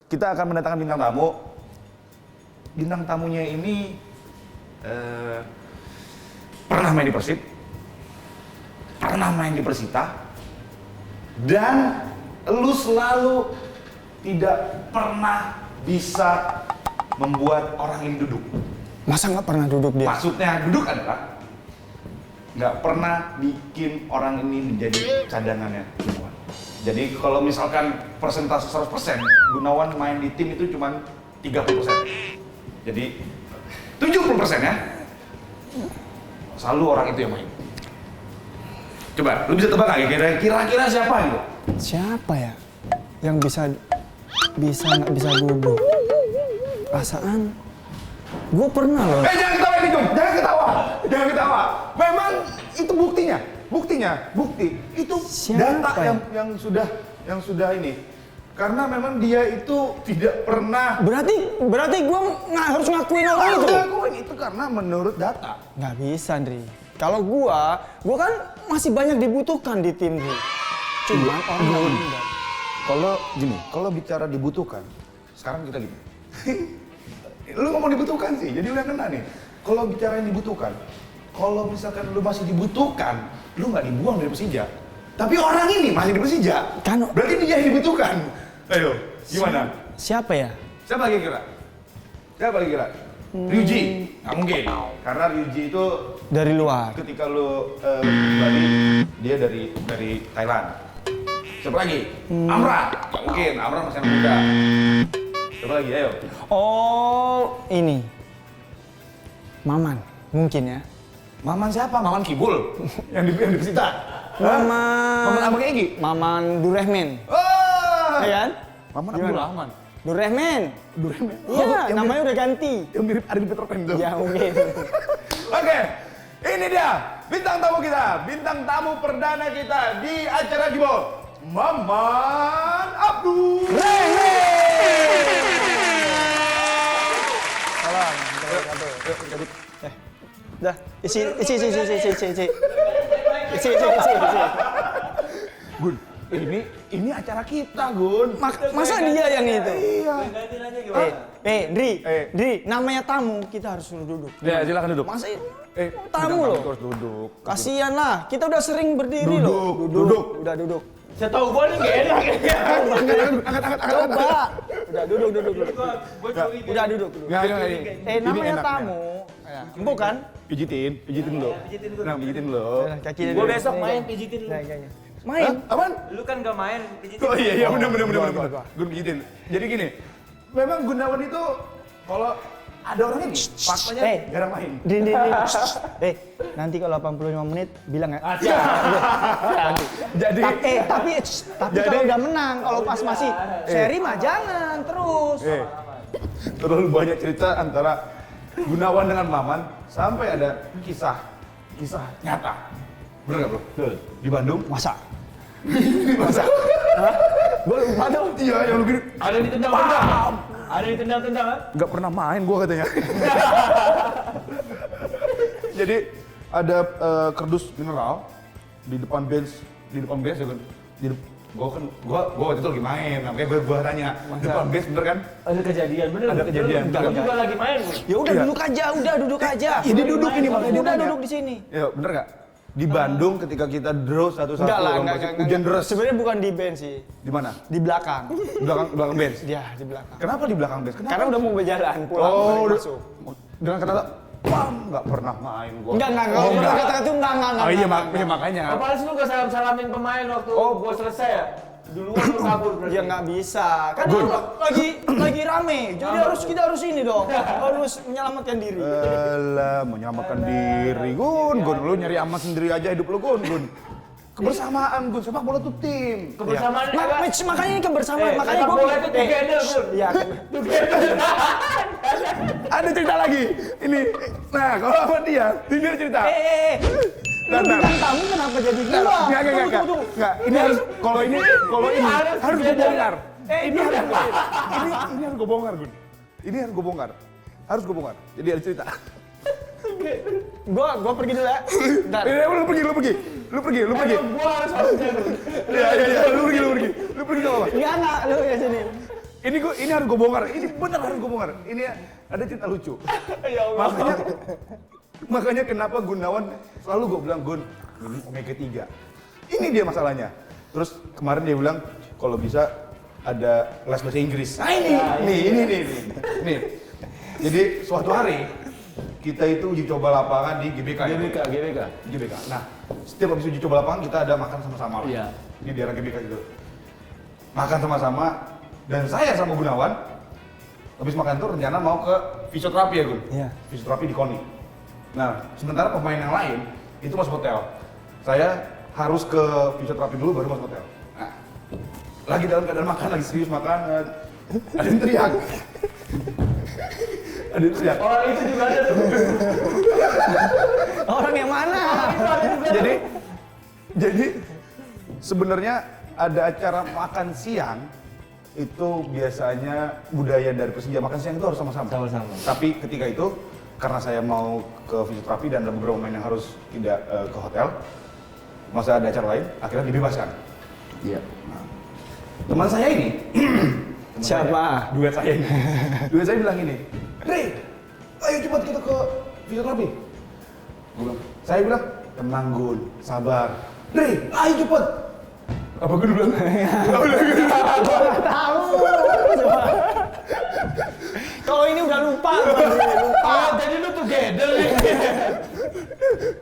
kita akan mendatangkan bintang tamu. Bintang tamunya ini pernah main di Persib, pernah main di Persita, dan lu selalu tidak pernah bisa membuat orang ini duduk. Masa nggak pernah duduk dia? Maksudnya duduk adalah nggak pernah bikin orang ini menjadi cadangannya Gunawan. Jadi kalau misalkan persentase 100%, Gunawan main di tim itu cuma 30%. Jadi 70% ya, selalu orang itu yang main. Coba, lu bisa tebak nggak kira-kira siapa gitu? Siapa ya yang bisa nggak bisa duduk? Perasaan gue pernah loh. Jangan ketawa ini Jung, jangan ketawa. Memang itu bukti itu Siapa data ya? yang sudah ini. Karena memang dia itu tidak pernah. Berarti gue nggak harus ngakuin orang itu. Ngakuin itu karena menurut data. Nggak bisa, Andri. Kalau gua kan masih banyak dibutuhkan di tim gue. Cuman orang nggak meninggal. Kalau bicara dibutuhkan, sekarang kita gini. Lu ngomong dibutuhkan sih, jadi lu yang kena nih. Kalau bicara yang dibutuhkan, kalau misalkan lu masih dibutuhkan, lu nggak dibuang dari Persija. Tapi orang ini masih di Persija, berarti dia yang dibutuhkan. Ayo, gimana? Siapa ya? Siapa lagi kira? Ryuji, nggak mungkin. Karena Ryuji itu Dari luar. ketika lu Bali, dia dari Thailand. Siapa lagi? Amra, nggak mungkin. Amra masih anak muda. Siapa lagi? Ayo. Oh, ini. Maman, mungkin ya. Maman siapa? Maman Kibul yang di Persita. Maman Abang Egi. Maman Durrahman. Oh! Iya kan? Maman Gimana? Abdurrahman. Durrahman. Iya, namanya udah ganti. Yang mirip Ardi Petropen tuh. Ya mungkin. Oke, ini dia bintang tamu kita, bintang tamu perdana kita di acara Gibo, Maman Abdul. Salam. Dah, isi. Gun, ini acara kita, Gun. Masa dia yang itu? Iya. Dri, namanya tamu kita harus duduk. Ya, silakan duduk. Masa bintang tamu loh. harus duduk. Kasian lah, kita udah sering berdiri loh. Duduk. Udah duduk. Saya tahu gua nih gak enak ya. Angkat. Coba. Udah duduk. Gua curi. Udah duduk. Nggak, ini Namanya enak, tamu. Empuk kan? Pijitin dulu. Pijitin dulu. Nah, pijitin dulu. Kakinya Gua dulu. besok main pijitin lu. Main. Apaan? Lu kan gak main pijitin. Oh iya, bener. Gua. Gun pijitin. Jadi gini, memang Gunawan itu kalau ada orangnya nih, faktanya jarang main. Dri. Nanti kalau 85 menit bilang ya. Jadi Tapi kalau udah menang, kalau pas masih seri mah jangan terus. terlalu banyak cerita antara Gunawan dengan Maman sampai ada kisah nyata. Bener nggak bro? Betul. Di Bandung? Masa? Gue lupa dong. Iya, yang begini. Ada ditendang. Ada ditendang kan? Nggak pernah main gue katanya. Jadi ada kardus mineral di depan bench ya kan. Gua waktu itu lagi main, makanya gua tanya, depan bench bener kan? Ada kejadian bener. Ada kejadian. Gua juga lagi main. Ya udah duduk aja. Ini duduk ini makanya dia Udah nanya. duduk di sini. Ya bener nggak? Di Bandung ketika kita draw 1-1 Enggak. hujan deras. Sebenarnya bukan di bench sih, Di mana? di belakang. Belakang bench. Dia di belakang. Kenapa di belakang bench? Kenapa? Karena udah mau berjalan pulang. Oh, balik udah masuk. dengan kata nggak pernah main gua. Enggak. Kalau kata-kata itu enggak. Oh iya makanya. Apalagi sih lu gak salamin pemain waktu gua selesai ya? Duluan lu kabur berarti. Ya nggak bisa. Kan lagi rame. Jadi kita harus ini dong. Harus menyelamatkan diri. Menyelamatkan diri, Gun. Lu nyari aman sendiri aja hidup lu, Gun. Kebersamaan, Gun. Sepak bola tuh tim. Kebersamaan Makanya ini kebersamaan. Makanya sepak gue bola itu together, Bun. Iya. Ada cerita lagi. Ini. Nah, kalau sama dia cerita. Lu bintang tamu kenapa jadi gua? Enggak. Ini harus kalau ini harus gue bongkar. Ini harus gue bongkar, Gun. Ini harus gue bongkar. Jadi ada cerita. Gua pergi dulu ya. Bentar. Lu pergi. Gua harus harusnya. Iya, lu pergi. Lu pergi enggak apa-apa. Enggak, lu ya sini. ini harus gue bongkar. Ini benar harus gue bongkar. Ini ada cerita lucu. Ya Allah. Makanya kenapa Gunawan selalu gue bilang Gun, ini Omega 3. Ini dia masalahnya. Terus kemarin dia bilang kalau bisa ada les bahasa Inggris. Nah ini. Jadi suatu hari kita itu uji coba lapangan di GBK. GBK. Nah, setiap habis uji coba lapangan kita ada makan sama-sama. Iya. Di daerah GBK itu. Makan sama-sama dan saya sama Gunawan habis makan tuh rencana mau ke fisioterapi ya Gun. Iya. Fisioterapi di KONI. Nah, sementara pemain yang lain itu masuk hotel. Saya harus ke fisioterapi dulu baru masuk hotel. Nah, lagi dalam keadaan makan, lagi serius makan, ada yang teriak. Ada yang teriak. Orang itu juga ada tuh. Orang yang mana? Jadi sebenarnya ada acara makan siang itu biasanya budaya dari Persija, makan siang itu harus sama-sama. Sama-sama. Tapi ketika itu karena saya mau ke fisioterapi dan ada beberapa pemain yang harus tidak ke hotel, masa ada acara lain, akhirnya dibebaskan. Iya. Nah, teman saya ini, Siapa? duet saya bilang ini, Dre, ayo cepat kita ke fisioterapi. Saya bilang, tenang Gun, sabar. Dre, ayo cepat. Apa gue bilang? Gua tahu. Kalau ini udah lupa. Jadi lu together nih.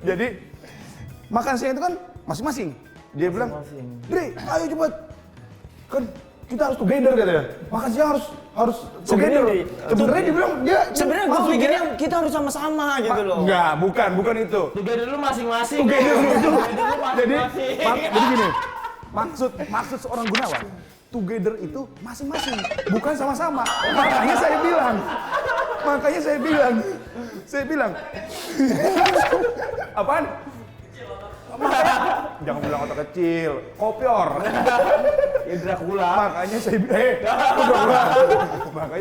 Jadi makan siang itu kan masing-masing. Dia bilang, Dre, ayo cepat. Kan kita harus together katanya. Makan siang harus together. Sebenarnya dia bilang dia Sebenarnya gue pikirnya kita harus sama-sama gitu loh. Enggak, bukan itu. Together lu masing-masing. Together itu. Jadi masing-masing. jadi gini. Maksud seorang Gunawan, together itu masing-masing, bukan sama-sama. Makanya saya bilang, apaan? Jangan bilang otak kecil, kopior. Ya Dracula. Makanya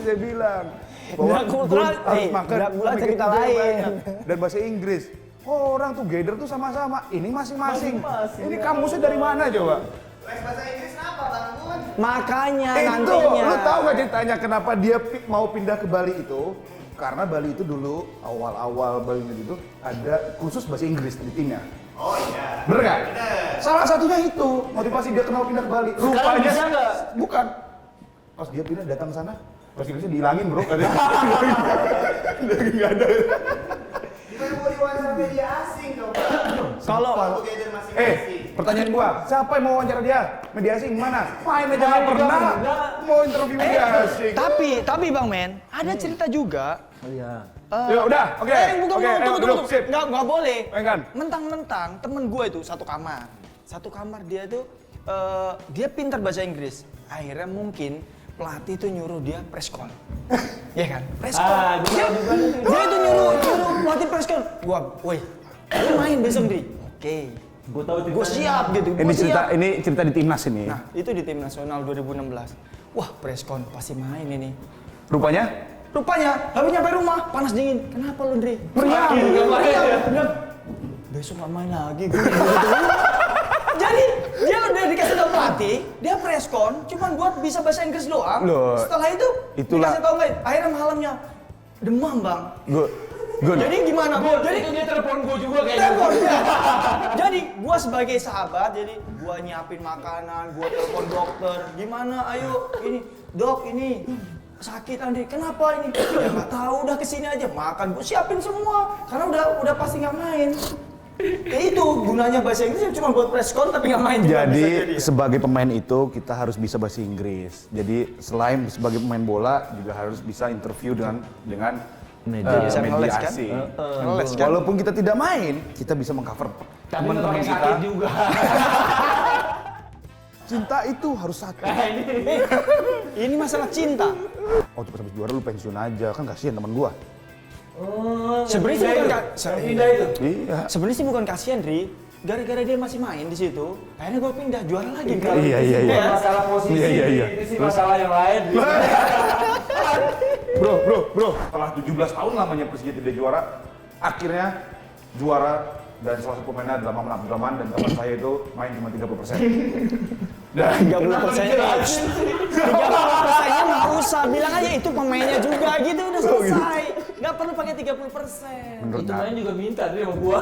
saya bilang bahwa Dracula, harus makan Dracula makan cerita juga lain. banyak. Dan bahasa Inggris. Orang together tuh sama-sama, ini masing-masing. Ini kamusnya dari mana coba? Les bahasa Inggris apa, Bang Gun? Makanya Itu, nantinya. lu tahu gak ceritanya kenapa dia mau pindah ke Bali itu? Karena Bali itu dulu, awal-awal Bali itu ada khusus bahasa Inggris di timnya. Oh iya. Bener gak? Salah satunya itu, motivasi dia kenapa pindah ke Bali. Sekarang bisa nggak? Bukan. Pas dia pindah datang ke sana, bahasa Inggrisnya dihilangin bro, katanya. Lagi gak ada. Gimana mau diwawancara media asing coba? Kalau Together masing-masing. Pertanyaan gua, siapa yang mau wawancara dia? Media asing mana? Main aja nggak pernah. Mau interview media asing. tapi Bang Men, ada cerita juga. Iya. Ya udah, oke. Tunggu. Sip. Nggak boleh. Kan? Mentang-mentang temen gue itu satu kamar dia tuh dia pintar bahasa Inggris. Akhirnya mungkin pelatih itu nyuruh dia preskon. Ya kan? Preskon. Dia itu nyuruh pelatih preskon. Woi, lu main besok Dri. Oke. Gue siap gitu. Ini cerita di timnas ini. Nah, itu di tim nasional 2016. Wah, preskon pasti main ini. Rupanya Habis nyampe rumah, panas dingin. Kenapa lu, Dri? meriang. Besok gak main lagi gue. Jadi, dia udah dikasih tau pelatih, dia preskon cuman buat bisa bahasa Inggris doang. Loh, Setelah itu, itulah. dikasih tau nggak? Akhirnya malamnya demam, Bang. Good. Jadi gimana? Jadi Itu dia telepon gua juga kayaknya. telepon. Jadi gua sebagai sahabat, jadi gua nyiapin makanan, gua telepon dokter. Gimana? Ayo ini, Dok, ini sakit Andri. Kenapa ini? Ya nggak tahu, udah kesini aja makan. Gua siapin semua karena udah pasti nggak main. Ya itu gunanya bahasa Inggris cuma buat preskon tapi nggak main juga. Jadi bisa jadi. sebagai pemain itu kita harus bisa bahasa Inggris. Jadi selain sebagai pemain bola juga harus bisa interview dengan Media. Bisa ngeles, media kan? asing. Ngeles, kan? Walaupun kita tidak main, kita bisa mengcover Tapi teman-teman pakai kita. sakit juga. Cinta itu harus satu. Ini masalah cinta. Oh, habis juara lu pensiun aja, kan kasihan teman gua. Sebenarnya sih bukan Pindah itu. Iya. Sebenarnya sih bukan kasihan, Dri. Gara-gara dia masih main di situ, akhirnya gue pindah juara lagi. Kan? Iya. Bukan masalah posisi. Iya. Itu sih masalah yang lain. Bro. Setelah 17 tahun lamanya Persija tidak juara, akhirnya juara dan salah satu pemainnya adalah Maman Abdurrahman dan teman saya itu main cuma 30%. Dan 30%-nya nggak usah, bilang aja itu pemainnya juga gitu, udah selesai. Nggak perlu pakai 30%. menurut Itu main juga minta dia sama gua.